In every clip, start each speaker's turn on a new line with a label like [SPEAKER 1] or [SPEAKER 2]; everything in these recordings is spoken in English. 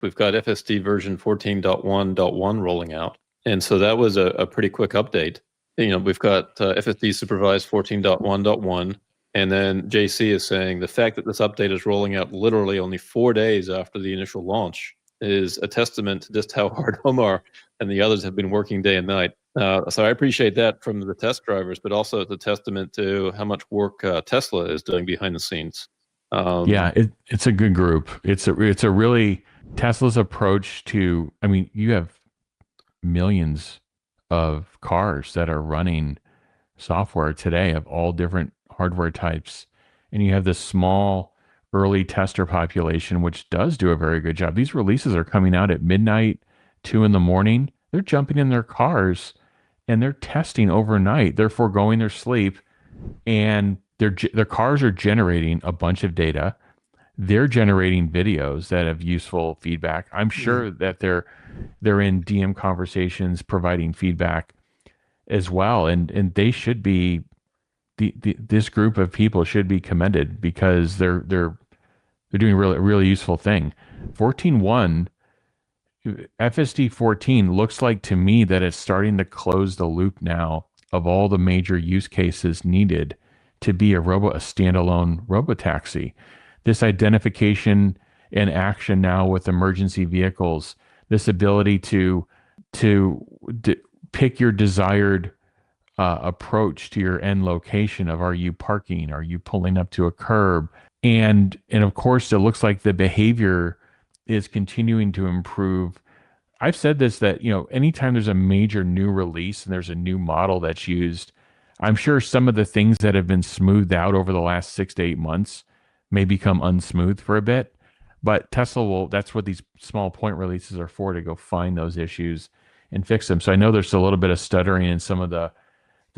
[SPEAKER 1] we've got FSD version 14.1.1 rolling out. And so that was a pretty quick update. We've got FSD supervised 14.1.1. And then JC is saying the fact that this update is rolling out literally only 4 days after the initial launch is a testament to just how hard Omar and the others have been working day and night. So I appreciate that from the test drivers, but also it's a testament to how much work Tesla is doing behind the scenes.
[SPEAKER 2] It's a good group. It's a really Tesla's approach to. I mean, you have millions of cars that are running software today of all different hardware types, and you have this small early tester population which does do a very good job. These releases are coming out at midnight, 2 in the morning. They're jumping in their cars and they're testing overnight. They're foregoing their sleep, and their cars are generating a bunch of data. They're generating videos that have useful feedback. I'm sure that they're in DM conversations providing feedback as well, and they should be this group of people should be commended because they're doing a really useful thing. 14.1 FSD 14 looks like to me that it's starting to close the loop now of all the major use cases needed to be a standalone robotaxi. This identification and action now with emergency vehicles, this ability to pick your desired approach to your end location of, are you parking, are you pulling up to a curb, and of course it looks like the behavior is continuing to improve. I've said this, that anytime there's a major new release and there's a new model that's used, I'm sure some of the things that have been smoothed out over the last 6 to 8 months may become unsmooth for a bit, but Tesla that's what these small point releases are for, to go find those issues and fix them. So I know there's a little bit of stuttering in some of that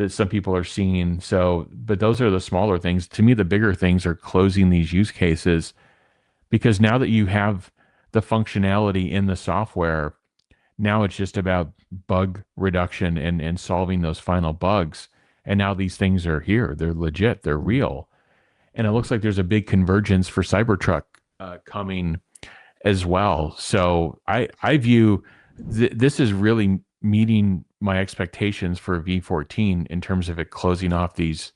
[SPEAKER 2] some people are seeing. So, but those are the smaller things. To me, the bigger things are closing these use cases, because now that you have the functionality in the software, now it's just about bug reduction and solving those final bugs. And now these things are here. They're legit. They're real. And it looks like there's a big convergence for Cybertruck coming as well. So I view this is really meeting my expectations for V14 in terms of it closing off these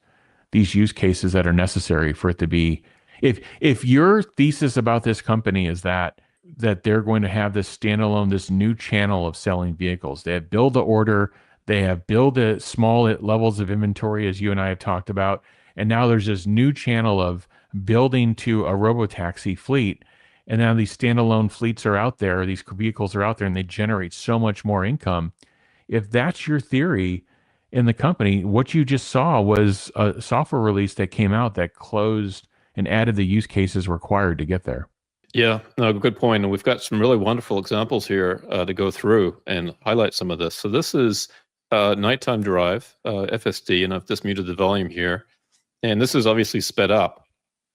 [SPEAKER 2] use cases that are necessary for it to be. If your thesis about this company is that they're going to have this standalone, this new channel of selling vehicles, they have build to order, they have build at small levels of inventory, as you and I have talked about, and now there's this new channel of building to a robotaxi fleet, and now these standalone fleets are out there, these vehicles are out there, and they generate so much more income. If that's your theory in the company, what you just saw was a software release that came out that closed and added the use cases required to get there.
[SPEAKER 1] Yeah, no, good point. And we've got some really wonderful examples here to go through and highlight some of this. So this is nighttime drive, FSD, and I've just muted the volume here. And this is obviously sped up,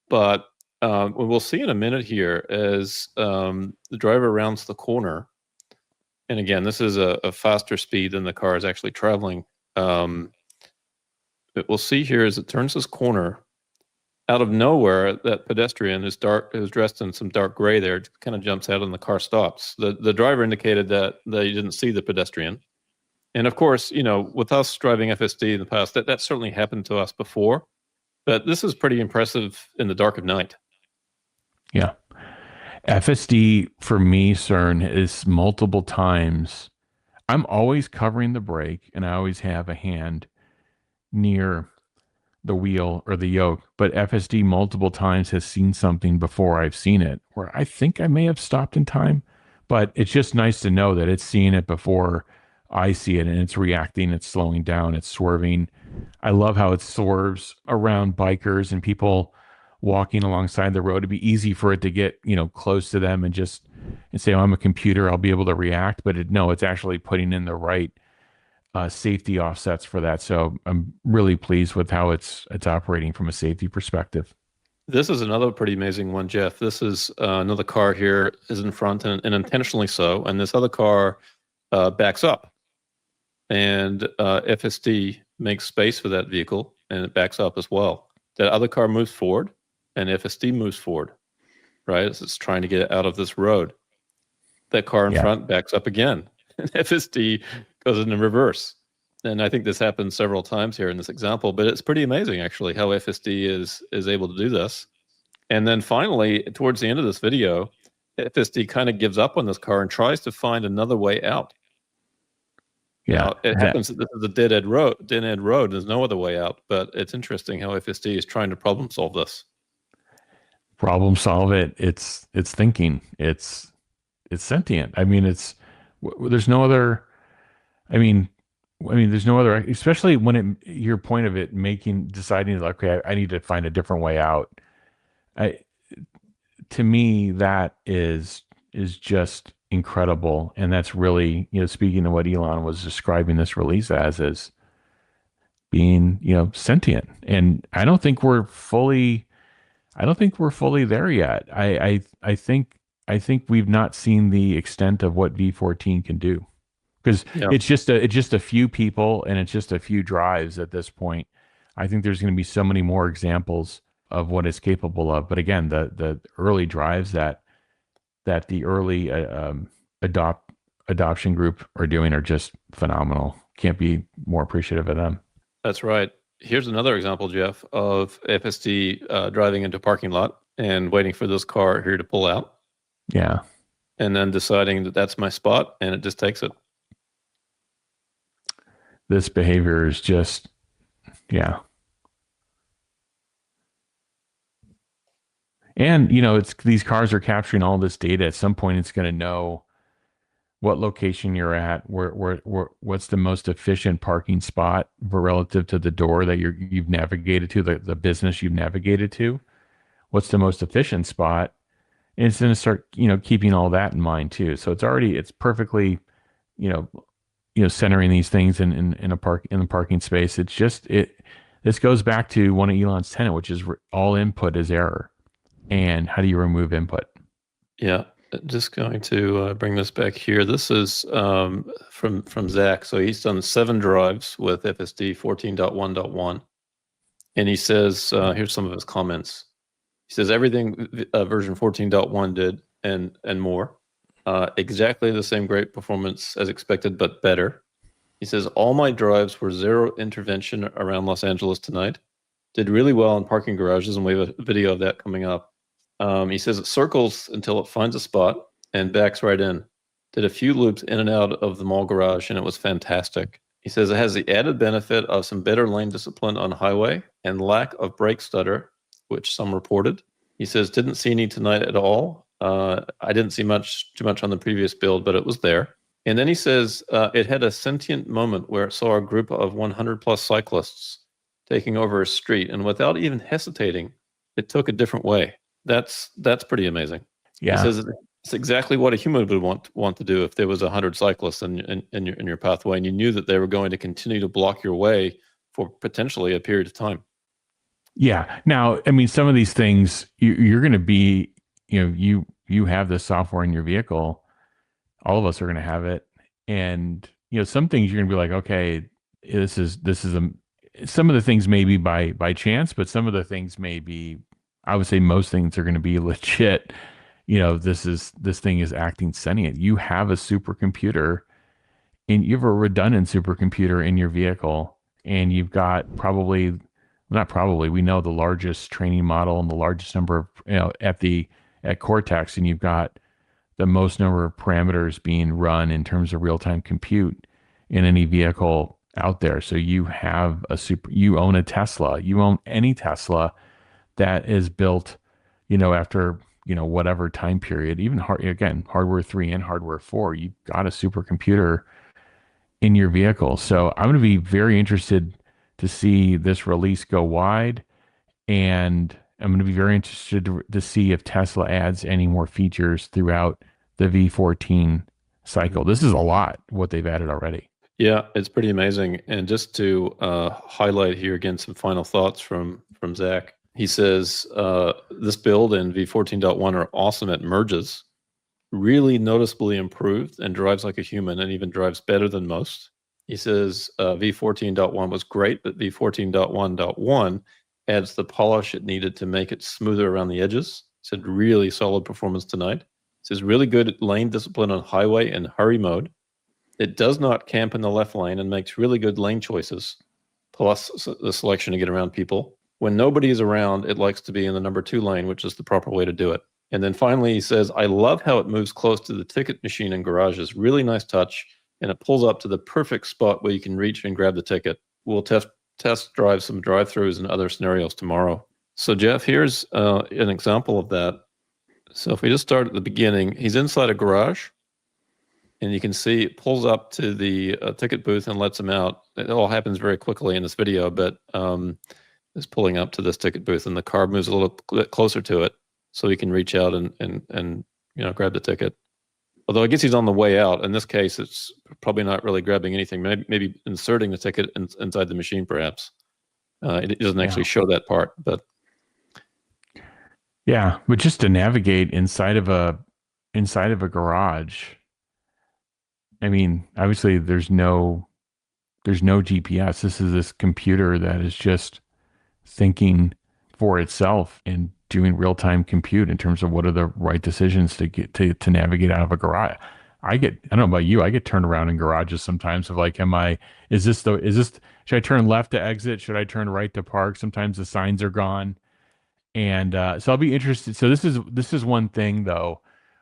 [SPEAKER 1] but we'll see in a minute here as the driver rounds the corner. And again, this is a faster speed than the car is actually traveling. But we'll see here as it turns this corner, out of nowhere, that pedestrian is dressed in some dark gray there, kind of jumps out and the car stops. The driver indicated that they didn't see the pedestrian. And of course, with us driving FSD in the past, that certainly happened to us before. But this is pretty impressive in the dark of night.
[SPEAKER 2] Yeah. FSD for me, Cern, is multiple times. I'm always covering the brake and I always have a hand near the wheel or the yoke, but FSD multiple times has seen something before I've seen it, where I think I may have stopped in time, but it's just nice to know that it's seeing it before I see it, and it's reacting, it's slowing down, it's swerving. I love how it swerves around bikers and people walking alongside the road. It'd be easy for it to get, close to them and say, oh, I'm a computer, I'll be able to react, but it's actually putting in the right safety offsets for that. So I'm really pleased with how it's operating from a safety perspective.
[SPEAKER 1] This is another pretty amazing one, Jeff. This is another car here is in front and intentionally so, and this other car backs up, and FSD makes space for that vehicle and it backs up as well. That other car moves forward and FSD moves forward, right? As it's trying to get out of this road. that car in front backs up again. And FSD goes into reverse. And I think this happens several times here in this example, but it's pretty amazing actually how FSD is able to do this. And then finally, towards the end of this video, FSD kind of gives up on this car and tries to find another way out.
[SPEAKER 2] Yeah,
[SPEAKER 1] now, it happens that this is a dead-end road. There's no other way out, but it's interesting how FSD is trying to problem solve this.
[SPEAKER 2] Problem solve it. It's thinking. It's sentient. I mean, there's no other. I mean, there's no other. Especially when your point of it deciding like, okay, I need to find a different way out. To me, that is just incredible, and that's really, speaking of what Elon was describing this release as being, sentient. And I don't think we're fully there yet. I think we've not seen the extent of what V14 can do, because it's just a few people and it's just a few drives at this point. I think there's going to be so many more examples of what it's capable of. But again, the early drives that the early adoption group are doing are just phenomenal. Can't be more appreciative of them.
[SPEAKER 1] That's right. Here's another example, Jeff, of FSD driving into a parking lot and waiting for this car here to pull out.
[SPEAKER 2] Yeah.
[SPEAKER 1] And then deciding that that's my spot, and it just takes it.
[SPEAKER 2] This behavior is just, yeah. And, these cars are capturing all this data. At some point, it's going to know what location you're at, what's the most efficient parking spot relative to the door that you've navigated to, the business you've navigated to. What's the most efficient spot? And it's going to start, keeping all that in mind too. So it's perfectly, centering these things in the parking space. It's just, this goes back to one of Elon's tenet, which is all input is error. And how do you remove input?
[SPEAKER 1] Yeah, just going to bring this back here. This is from Zach. So he's done 7 drives with FSD 14.1.1. And he says, here's some of his comments. He says, everything version 14.1 did and more. Exactly the same great performance as expected, but better. He says, all my drives were zero intervention around Los Angeles tonight. Did really well in parking garages, and we have a video of that coming up. He says it circles until it finds a spot and backs right in. Did a few loops in and out of the mall garage, and it was fantastic. He says it has the added benefit of some better lane discipline on highway and lack of brake stutter, which some reported. He says didn't see any tonight at all. I didn't see too much on the previous build, but it was there. And then he says it had a sentient moment where it saw a group of 100 plus cyclists taking over a street, and without even hesitating, it took a different way. That's pretty amazing.
[SPEAKER 2] Yeah.
[SPEAKER 1] He says it's exactly what a human would want to do if there was 100 cyclists in your pathway, and you knew that they were going to continue to block your way for potentially a period of time.
[SPEAKER 2] Yeah. Now, I mean, some of these things you're going to be, you have this software in your vehicle. All of us are going to have it, and some things you're going to be like, okay, this is some of the things may be by chance, but some of the things may be. I would say most things are going to be legit. This thing is acting sentient. You have a supercomputer, and you have a redundant supercomputer in your vehicle, and you've got we know the largest training model and the largest number of, at Cortex, and you've got the most number of parameters being run in terms of real-time compute in any vehicle out there. So you have you own a Tesla, you own any Tesla that is built, after, whatever time period, even hardware 3 and hardware 4, you've got a supercomputer in your vehicle. So I'm going to be very interested to see this release go wide. And I'm going to be very interested to see if Tesla adds any more features throughout the V14 cycle. This is a lot, what they've added already.
[SPEAKER 1] Yeah, it's pretty amazing. And just to highlight here again, some final thoughts from Zach. He says, this build and V14.1 are awesome at merges, really noticeably improved, and drives like a human, and even drives better than most. He says V14.1 was great, but V14.1.1 adds the polish it needed to make it smoother around the edges. He said really solid performance tonight. He is really good at lane discipline on highway and hurry mode. It does not camp in the left lane and makes really good lane choices, plus the selection to get around people. When nobody is around, it likes to be in the number 2 lane, which is the proper way to do it. And then finally, he says, I love how it moves close to the ticket machine in garages. Really nice touch. And it pulls up to the perfect spot where you can reach and grab the ticket. We'll test drive some drive-throughs and other scenarios tomorrow. So Jeff, here's an example of that. So if we just start at the beginning, he's inside a garage. And you can see it pulls up to the ticket booth and lets him out. It all happens very quickly in this video, but it's pulling up to this ticket booth, and the car moves a little bit closer to it, so he can reach out and grab the ticket. Although I guess he's on the way out. In this case, it's probably not really grabbing anything. Maybe inserting the ticket inside the machine, perhaps. It doesn't actually show that part, but
[SPEAKER 2] yeah, but just to navigate inside of a garage. I mean, obviously there's no GPS. This is this computer that is just thinking for itself and doing real-time compute in terms of what are the right decisions to get to navigate out of a garage. I don't know about you, I get turned around in garages sometimes of like, should I turn left to exit? Should I turn right to park? Sometimes the signs are gone. And so I'll be interested. So this is one thing though,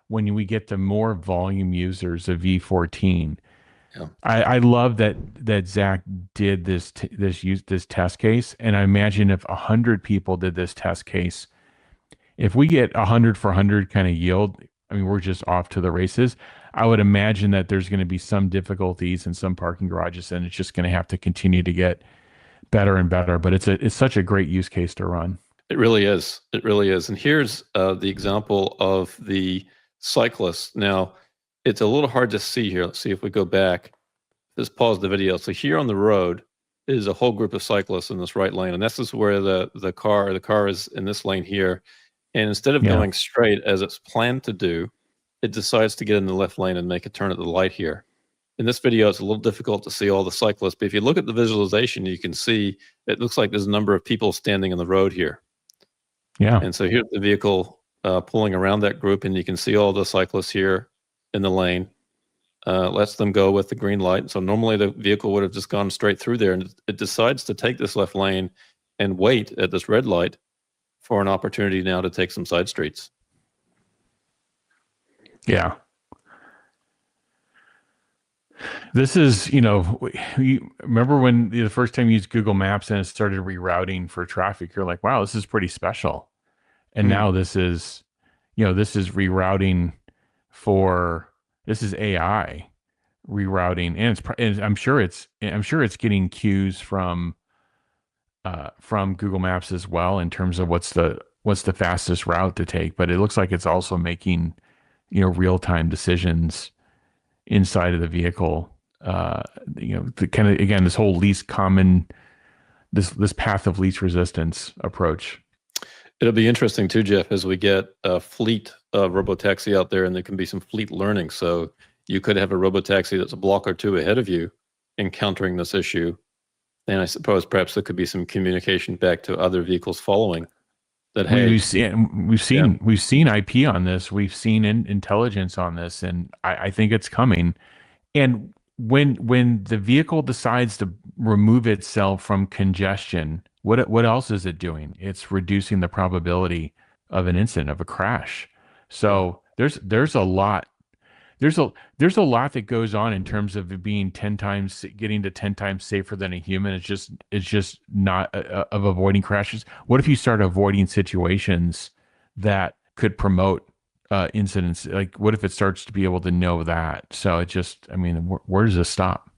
[SPEAKER 2] when we get to more volume users of V14.
[SPEAKER 1] yeah.
[SPEAKER 2] I love that Zach did this test case, and I imagine if 100 people did this test case, if we get 100 for 100 kind of yield, I mean, we're just off to the races. I would imagine that there's going to be some difficulties in some parking garages, and it's just going to have to continue to get better and better. But it's such a great use case to run.
[SPEAKER 1] It really is. It really is. And here's the example of the cyclists. Now, it's a little hard to see here. Let's see if we go back. Just pause the video. So here on the road is a whole group of cyclists in this right lane, and this is where the car is in this lane here. And instead of going straight as it's planned to do, it decides to get in the left lane and make a turn at the light here. In this video, it's a little difficult to see all the cyclists, but if you look at the visualization, you can see it looks like there's a number of people standing in the road here.
[SPEAKER 2] Yeah.
[SPEAKER 1] And so here's the vehicle pulling around that group, and you can see all the cyclists here in the lane. Lets them go with the green light. So normally the vehicle would have just gone straight through there, and it decides to take this left lane and wait at this red light for an opportunity now to take some side streets.
[SPEAKER 2] Yeah. This is, you remember when the first time you used Google Maps and it started rerouting for traffic, you're like, wow, this is pretty special. And now this is rerouting this is AI rerouting, and I'm sure it's getting cues from Google Maps as well in terms of what's the fastest route to take. But it looks like it's also making, real-time decisions inside of the vehicle. The kind of, again, this whole least common, this path of least resistance approach.
[SPEAKER 1] It'll be interesting too, Jeff, as we get a fleet robotaxi out there, and there can be some fleet learning. So you could have a robotaxi that's a block or two ahead of you encountering this issue. And I suppose perhaps there could be some communication back to other vehicles following that. Hey,
[SPEAKER 2] we've seen IP on this. We've seen intelligence on this, and I think it's coming. And when the vehicle decides to remove itself from congestion, what else is it doing? It's reducing the probability of an incident, of a crash. So there's a lot that goes on in terms of it being getting to 10 times safer than a human. It's just not of avoiding crashes. What if you start avoiding situations that could promote incidents? Like, what if it starts to be able to know that? So where does this stop?